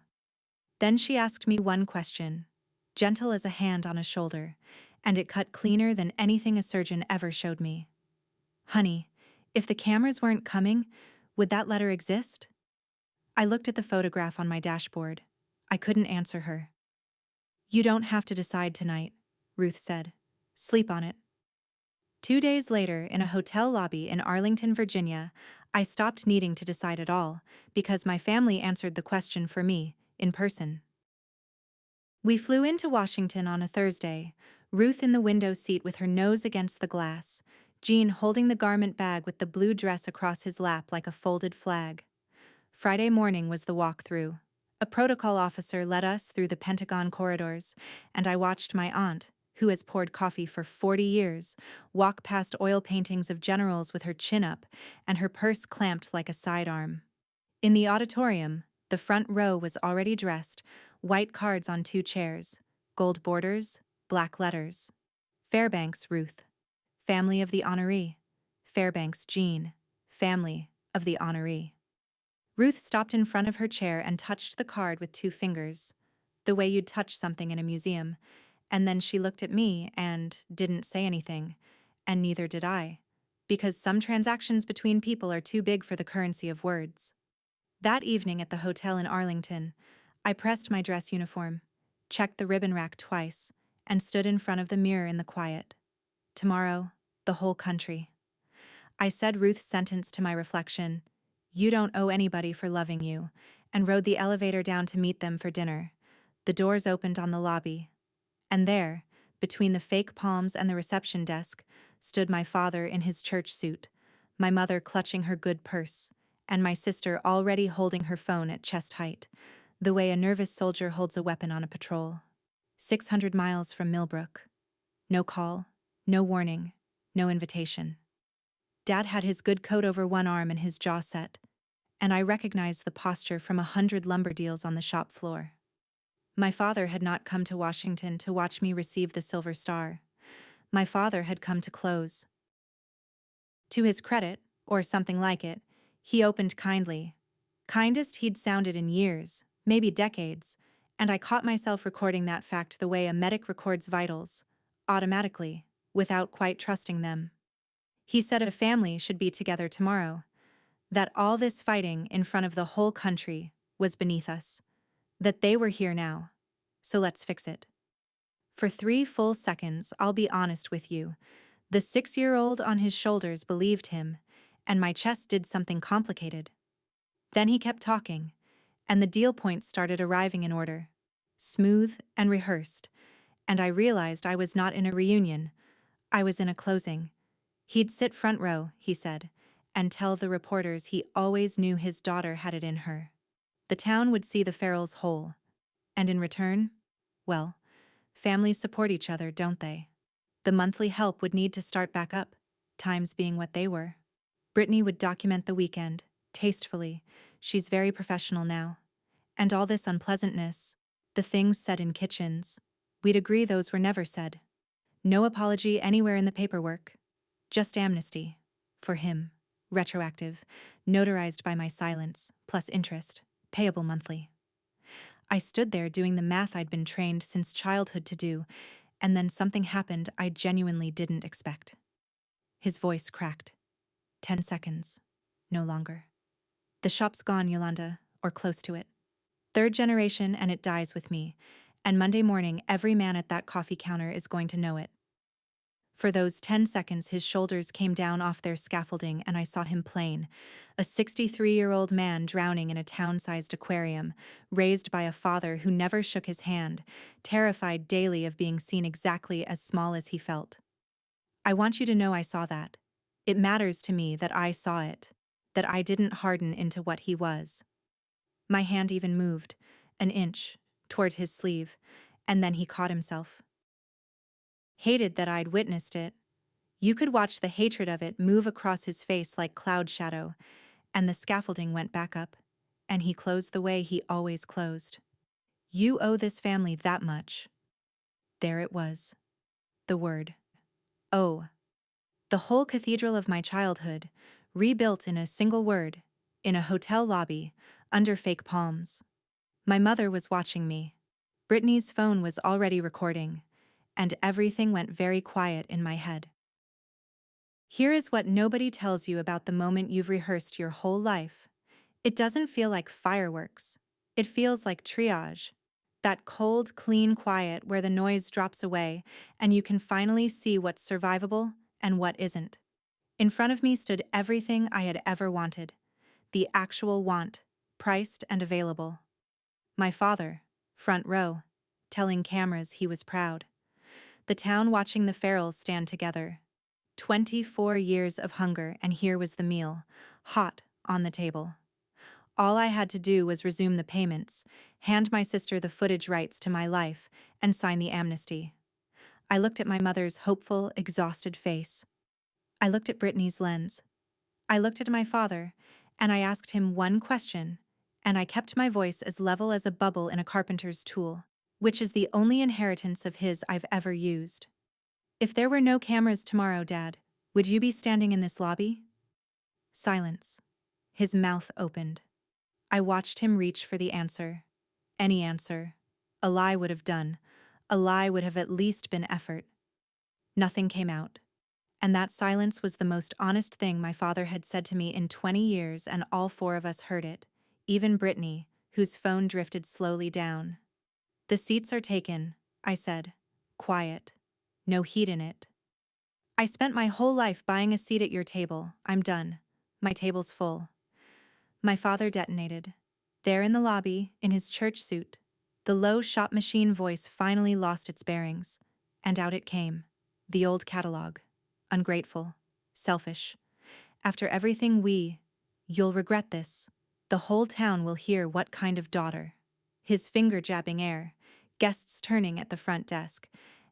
Then she asked me one question, gentle as a hand on a shoulder, and it cut cleaner than anything a surgeon ever showed me. Honey, if the cameras weren't coming, would that letter exist? I looked at the photograph on my dashboard. I couldn't answer her. You don't have to decide tonight, Ruth said. Sleep on it. 2 days later, in a hotel lobby in Arlington, Virginia, I stopped needing to decide at all, because my family answered the question for me, in person. We flew into Washington on a Thursday, Ruth in the window seat with her nose against the glass, Gene holding the garment bag with the blue dress across his lap like a folded flag. Friday morning was the walk-through. A protocol officer led us through the Pentagon corridors, and I watched my aunt, who has poured coffee for 40 years, walk past oil paintings of generals with her chin up and her purse clamped like a sidearm. In the auditorium, the front row was already dressed, white cards on 2 chairs, gold borders, black letters. Fairbanks Ruth. Family of the honoree. Fairbanks Jean. Family of the honoree. Ruth stopped in front of her chair and touched the card with 2 fingers, the way you'd touch something in a museum, and then she looked at me and didn't say anything, and neither did I. because some transactions between people are too big for the currency of words. That evening at the hotel in Arlington, I pressed my dress uniform, checked the ribbon rack twice, and stood in front of the mirror in the quiet. Tomorrow, the whole country. I said Ruth's sentence to my reflection, "You don't owe anybody for loving you," and rode the elevator down to meet them for dinner. The doors opened on the lobby. And there, between the fake palms and the reception desk, stood my father in his church suit, my mother clutching her good purse, and my sister already holding her phone at chest height, the way a nervous soldier holds a weapon on a patrol. 600 miles from Millbrook. No call, no warning, no invitation. Dad had his good coat over one arm and his jaw set, and I recognized the posture from 100 lumber deals on the shop floor. My father had not come to Washington to watch me receive the Silver Star. My father had come to close. To his credit, or something like it, he opened kindly. Kindest he'd sounded in years, maybe decades, and I caught myself recording that fact the way a medic records vitals, automatically, without quite trusting them. He said a family should be together tomorrow, that all this fighting in front of the whole country was beneath us, that they were here now, so let's fix it. For 3 full seconds, I'll be honest with you, the 6-year-old on his shoulders believed him, and my chest did something complicated. Then he kept talking, and the deal points started arriving in order, smooth and rehearsed, and I realized I was not in a reunion, I was in a closing. He'd sit front row, he said, and tell the reporters he always knew his daughter had it in her. The town would see the Farrells whole. And in return, well, families support each other, don't they? The monthly help would need to start back up, times being what they were. Brittany would document the weekend, tastefully. She's very professional now. And all this unpleasantness, the things said in kitchens, we'd agree those were never said. No apology anywhere in the paperwork. Just amnesty. For him. Retroactive. Notarized by my silence, plus interest. Payable monthly. I stood there doing the math I'd been trained since childhood to do, and then something happened I genuinely didn't expect. His voice cracked. 10 seconds. No longer. The shop's gone, Yolanda, or close to it. 3rd generation and it dies with me, and Monday morning every man at that coffee counter is going to know it. For those 10 seconds his shoulders came down off their scaffolding and I saw him plain, a 63-year-old man drowning in a town-sized aquarium, raised by a father who never shook his hand, terrified daily of being seen exactly as small as he felt. I want you to know I saw that. It matters to me that I saw it, that I didn't harden into what he was. My hand even moved, an inch, toward his sleeve, and then he caught himself. Hated that I'd witnessed it. You could watch the hatred of it move across his face like cloud shadow, and the scaffolding went back up, and he closed the way he always closed. You owe this family that much. There it was. The word. Oh. The whole cathedral of my childhood, rebuilt in a single word, in a hotel lobby, under fake palms. My mother was watching me. Brittany's phone was already recording, and everything went very quiet in my head. Here is what nobody tells you about the moment you've rehearsed your whole life. It doesn't feel like fireworks. It feels like triage. That cold, clean quiet where the noise drops away and you can finally see what's survivable and what isn't. In front of me stood everything I had ever wanted. The actual want, priced and available. My father, front row, telling cameras he was proud. The town watching the Farrells stand together. 24 years of hunger, and here was the meal, hot, on the table. All I had to do was resume the payments, hand my sister the footage rights to my life, and sign the amnesty. I looked at my mother's hopeful, exhausted face. I looked at Brittany's lens. I looked at my father, and I asked him one question, and I kept my voice as level as a bubble in a carpenter's tool, which is the only inheritance of his I've ever used. If there were no cameras tomorrow, Dad, would you be standing in this lobby? Silence. His mouth opened. I watched him reach for the answer. Any answer. A lie would have done. A lie would have at least been effort. Nothing came out. And that silence was the most honest thing my father had said to me in 20 years, and all four of us heard it, even Brittany, whose phone drifted slowly down. "The seats are taken," I said. Quiet. No heat in it. "I spent my whole life buying a seat at your table. I'm done. My table's full." My father detonated. There in the lobby, in his church suit, the low shop machine voice finally lost its bearings. And out it came. The old catalog. Ungrateful. Selfish. "After everything you'll regret this. The whole town will hear what kind of daughter." His finger jabbing air, guests turning at the front desk,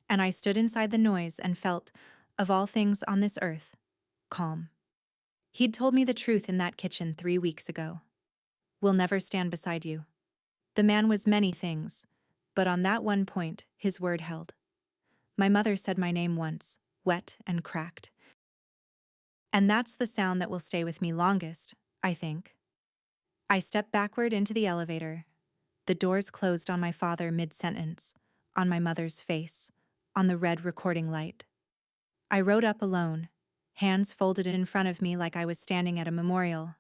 and I stood inside the noise and felt, of all things on this earth, calm. He'd told me the truth in that kitchen 3 weeks ago. "We'll never stand beside you." The man was many things, but on that one point, his word held. My mother said my name once, wet and cracked. And that's the sound that will stay with me longest, I think. I stepped backward into the elevator. The doors closed on my father mid-sentence, on my mother's face, on the red recording light. I rode up alone, hands folded in front of me like I was standing at a memorial.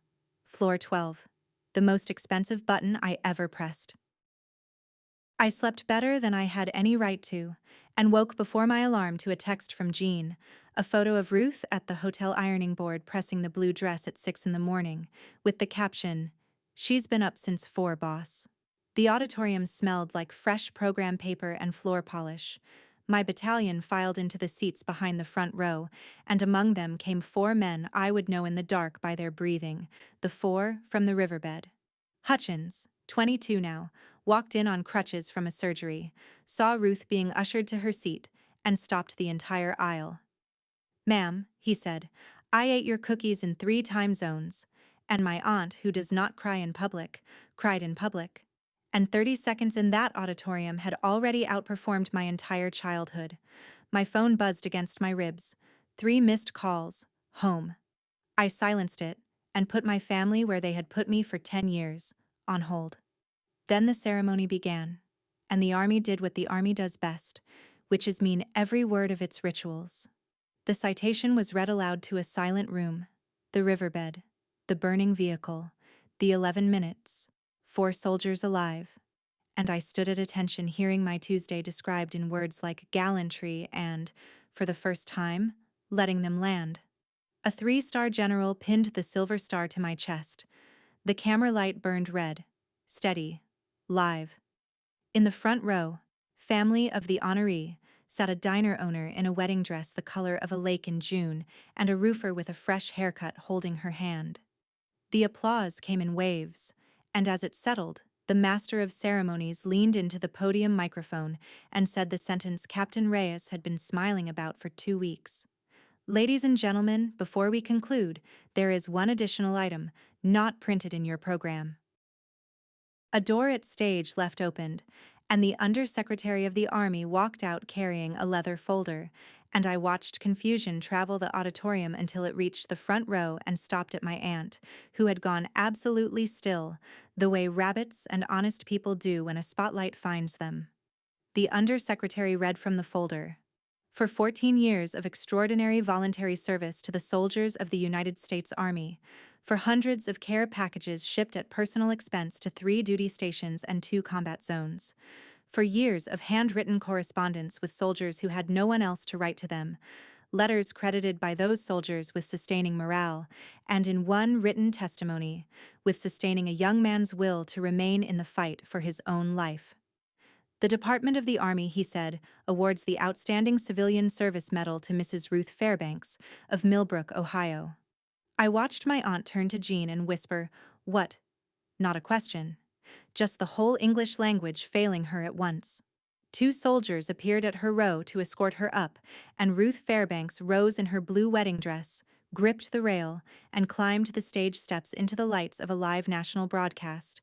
Floor 12. The most expensive button I ever pressed. I slept better than I had any right to, and woke before my alarm to a text from Jean, a photo of Ruth at the hotel ironing board pressing the blue dress at 6 in the morning, with the caption, "She's been up since 4, boss." The auditorium smelled like fresh program paper and floor polish. My battalion filed into the seats behind the front row, and among them came 4 men I would know in the dark by their breathing, the 4 from the riverbed. Hutchins, 22 now, walked in on crutches from a surgery, saw Ruth being ushered to her seat, and stopped the entire aisle. "Ma'am," he said, "I ate your cookies in 3 time zones." And my aunt, who does not cry in public, cried in public. And 30 seconds in that auditorium had already outperformed my entire childhood. My phone buzzed against my ribs. 3 missed calls. Home. I silenced it, and put my family where they had put me for 10 years, on hold. Then the ceremony began, and the army did what the army does best, which is mean every word of its rituals. The citation was read aloud to a silent room, the riverbed, the burning vehicle, the 11 minutes, 4 soldiers alive, and I stood at attention hearing my Tuesday described in words like gallantry and, for the first time, letting them land. A 3-star general pinned the silver star to my chest. The camera light burned red, steady, live. In the front row, family of the honoree, sat a diner owner in a wedding dress the color of a lake in June and a roofer with a fresh haircut holding her hand. The applause came in waves, and as it settled, the master of ceremonies leaned into the podium microphone and said the sentence Captain Reyes had been smiling about for 2 weeks. "Ladies and gentlemen, before we conclude, there is one additional item, not printed in your program." A door at stage left opened, and the Undersecretary of the Army walked out carrying a leather folder, and I watched confusion travel the auditorium until it reached the front row and stopped at my aunt, who had gone absolutely still, the way rabbits and honest people do when a spotlight finds them. The Undersecretary read from the folder. "For 14 years of extraordinary voluntary service to the soldiers of the United States Army, for hundreds of care packages shipped at personal expense to 3 duty stations and 2 combat zones, for years of handwritten correspondence with soldiers who had no one else to write to them, letters credited by those soldiers with sustaining morale, and in one written testimony, with sustaining a young man's will to remain in the fight for his own life. The Department of the Army," he said, "awards the Outstanding Civilian Service Medal to Mrs. Ruth Fairbanks, of Millbrook, Ohio." I watched my aunt turn to Jean and whisper, "What?" Not a question. Just the whole English language failing her at once. 2 soldiers appeared at her row to escort her up, and Ruth Fairbanks rose in her blue wedding dress, gripped the rail, and climbed the stage steps into the lights of a live national broadcast.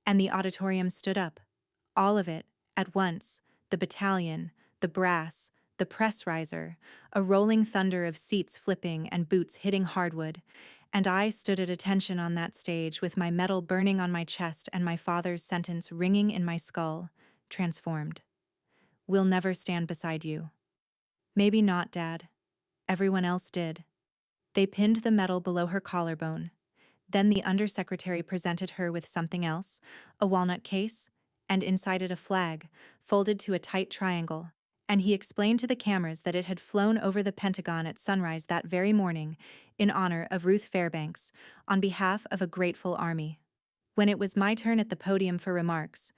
And the auditorium stood up. All of it, at once, the battalion, the brass, the press riser, a rolling thunder of seats flipping and boots hitting hardwood, and I stood at attention on that stage with my medal burning on my chest and my father's sentence ringing in my skull, transformed. "We'll never stand beside you." "Maybe not, Dad." everyone else did. They pinned the medal below her collarbone. Then the undersecretary presented her with something else, a walnut case, and inside it a flag, folded to a tight triangle. And he explained to the cameras that it had flown over the Pentagon at sunrise that very morning, in honor of Ruth Fairbanks, on behalf of a grateful army. When it was my turn at the podium for remarks,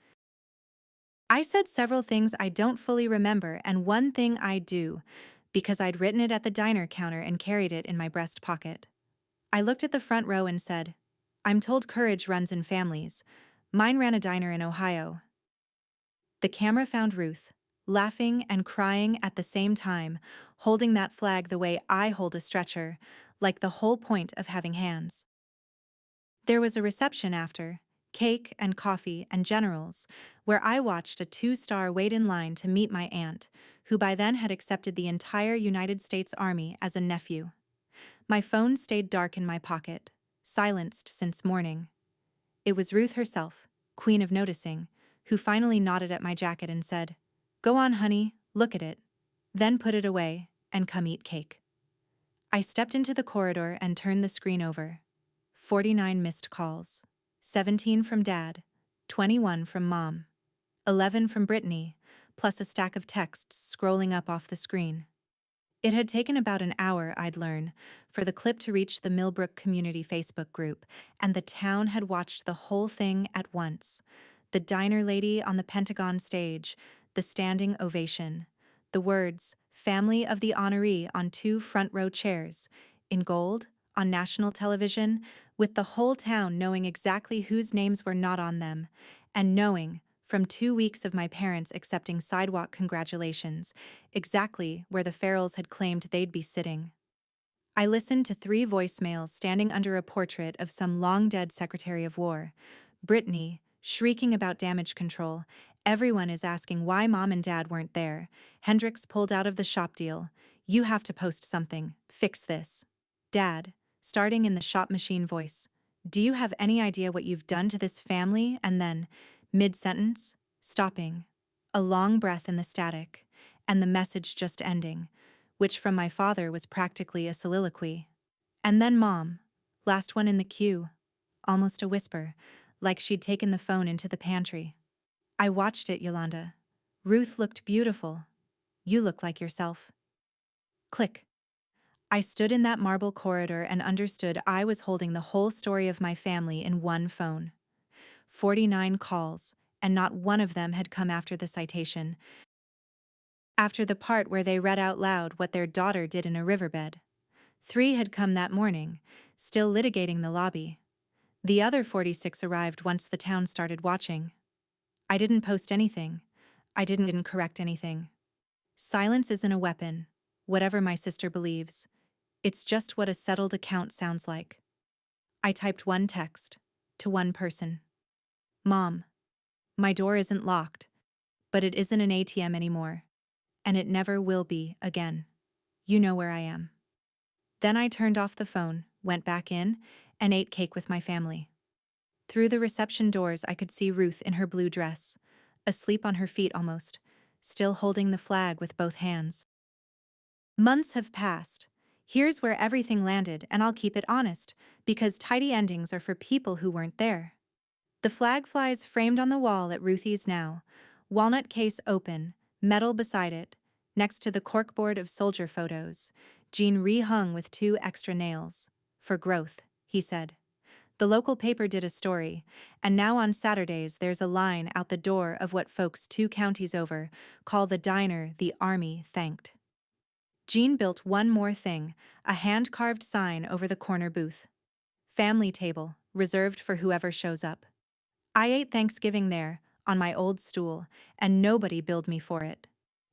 I said several things I don't fully remember and one thing I do, because I'd written it at the diner counter and carried it in my breast pocket. I looked at the front row and said, "I'm told courage runs in families. Mine ran a diner in Ohio." The camera found Ruth, laughing and crying at the same time, holding that flag the way I hold a stretcher, like the whole point of having hands. There was a reception after, cake and coffee and generals, where I watched a two-star wait in line to meet my aunt, who by then had accepted the entire United States Army as a nephew. My phone stayed dark in my pocket, silenced since morning. It was Ruth herself, queen of noticing, who finally nodded at my jacket and said, "Go on, honey, look at it. Then put it away and come eat cake." I stepped into the corridor and turned the screen over. 49 missed calls. 17 from Dad, 21 from Mom, 11 from Brittany, plus a stack of texts scrolling up off the screen. It had taken about an hour, I'd learn, for the clip to reach the Millbrook Community Facebook group, and the town had watched the whole thing at once. The diner lady on the Pentagon stage, the standing ovation, the words, "Family of the honoree" on two front-row chairs, in gold, on national television, with the whole town knowing exactly whose names were not on them, and knowing, from 2 weeks of my parents accepting sidewalk congratulations, exactly where the Farrells had claimed they'd be sitting. I listened to 3 voicemails standing under a portrait of some long-dead Secretary of War. Brittany, shrieking about damage control. "Everyone is asking why Mom and Dad weren't there. Hendrix pulled out of the shop deal. You have to post something. Fix this." Dad, starting in the shop machine voice, "Do you have any idea what you've done to this family?" And then, mid-sentence, stopping. A long breath in the static, and the message just ending, which from my father was practically a soliloquy. And then Mom, last one in the queue, almost a whisper, like she'd taken the phone into the pantry. "I watched it, Yolanda. Ruth looked beautiful. You look like yourself." Click. I stood in that marble corridor and understood I was holding the whole story of my family in one phone. 49 calls, and not one of them had come after the citation, after the part where they read out loud what their daughter did in a riverbed. 3 had come that morning, still litigating the lobby. The other 46 arrived once the town started watching. I didn't post anything. I didn't correct anything. Silence isn't a weapon, whatever my sister believes. It's just what a settled account sounds like. I typed one text, to one person. "Mom, my door isn't locked, but it isn't an ATM anymore, and it never will be again. You know where I am." Then I turned off the phone, went back in, and ate cake with my family. Through the reception doors I could see Ruth in her blue dress, asleep on her feet almost, still holding the flag with both hands. Months have passed. Here's where everything landed, and I'll keep it honest, because tidy endings are for people who weren't there. The flag flies framed on the wall at Ruthie's now, walnut case open, medal beside it, next to the corkboard of soldier photos, Jean re-hung with 2 extra nails. "For growth," he said. The local paper did a story, and now on Saturdays there's a line out the door of what folks 2 counties over call the diner the Army thanked. Jean built one more thing, a hand-carved sign over the corner booth. "Family table, reserved for whoever shows up." I ate Thanksgiving there, on my old stool, and nobody billed me for it.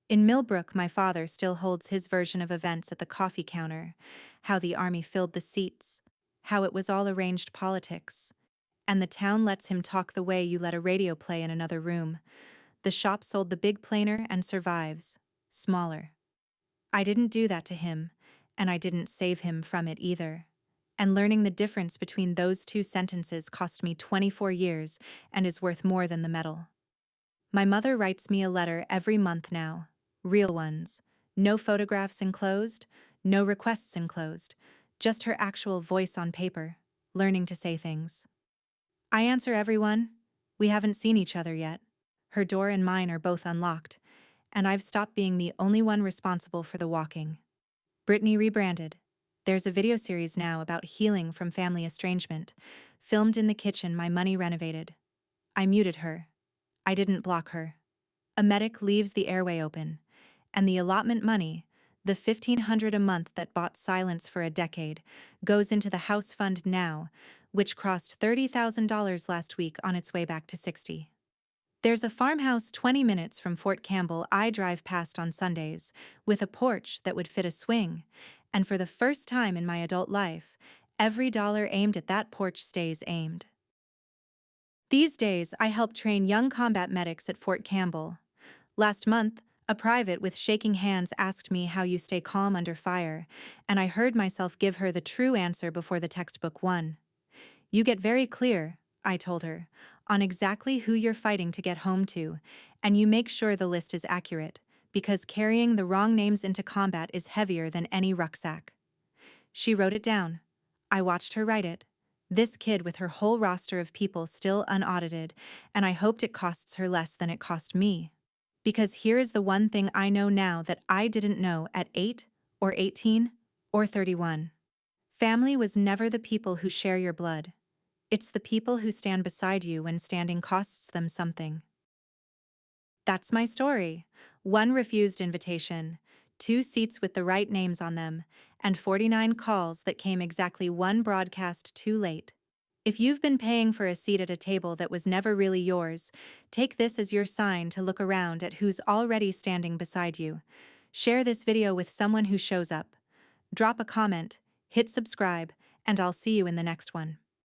In Millbrook, my father still holds his version of events at the coffee counter, how the Army filled the seats, how it was all arranged politics, and the town lets him talk the way you let a radio play in another room. The shop sold the big planer and survives, smaller. I didn't do that to him, and I didn't save him from it either. And learning the difference between those 2 sentences cost me 24 years and is worth more than the medal. My mother writes me a letter every month now. Real ones. No photographs enclosed, No requests enclosed, just her actual voice on paper, learning to say things. I answer everyone. We haven't seen each other yet. Her door and mine are both unlocked, and I've stopped being the only one responsible for the walking. Brittany rebranded. There's a video series now about healing from family estrangement, filmed in the kitchen my money renovated. I muted her. I didn't block her. A medic leaves the airway open, and the allotment money, the $1,500 a month that bought silence for a decade, goes into the house fund now, which crossed $30,000 last week on its way back to 60. There's a farmhouse 20 minutes from Fort Campbell I drive past on Sundays, with a porch that would fit a swing, and for the first time in my adult life, every dollar aimed at that porch stays aimed. These days, I help train young combat medics at Fort Campbell. Last month, a private with shaking hands asked me how you stay calm under fire, and I heard myself give her the true answer before the textbook won. You get very clear, I told her, on exactly who you're fighting to get home to, and you make sure the list is accurate, because carrying the wrong names into combat is heavier than any rucksack. She wrote it down. I watched her write it. This kid with her whole roster of people still unaudited, and I hoped it costs her less than it cost me. Because here is the one thing I know now that I didn't know at 8, or 18, or 31. Family was never the people who share your blood. It's the people who stand beside you when standing costs them something. That's my story. 1 refused invitation, 2 seats with the right names on them, and 49 calls that came exactly 1 broadcast too late. If you've been paying for a seat at a table that was never really yours, take this as your sign to look around at who's already standing beside you. Share this video with someone who shows up. Drop a comment, hit subscribe, and I'll see you in the next one.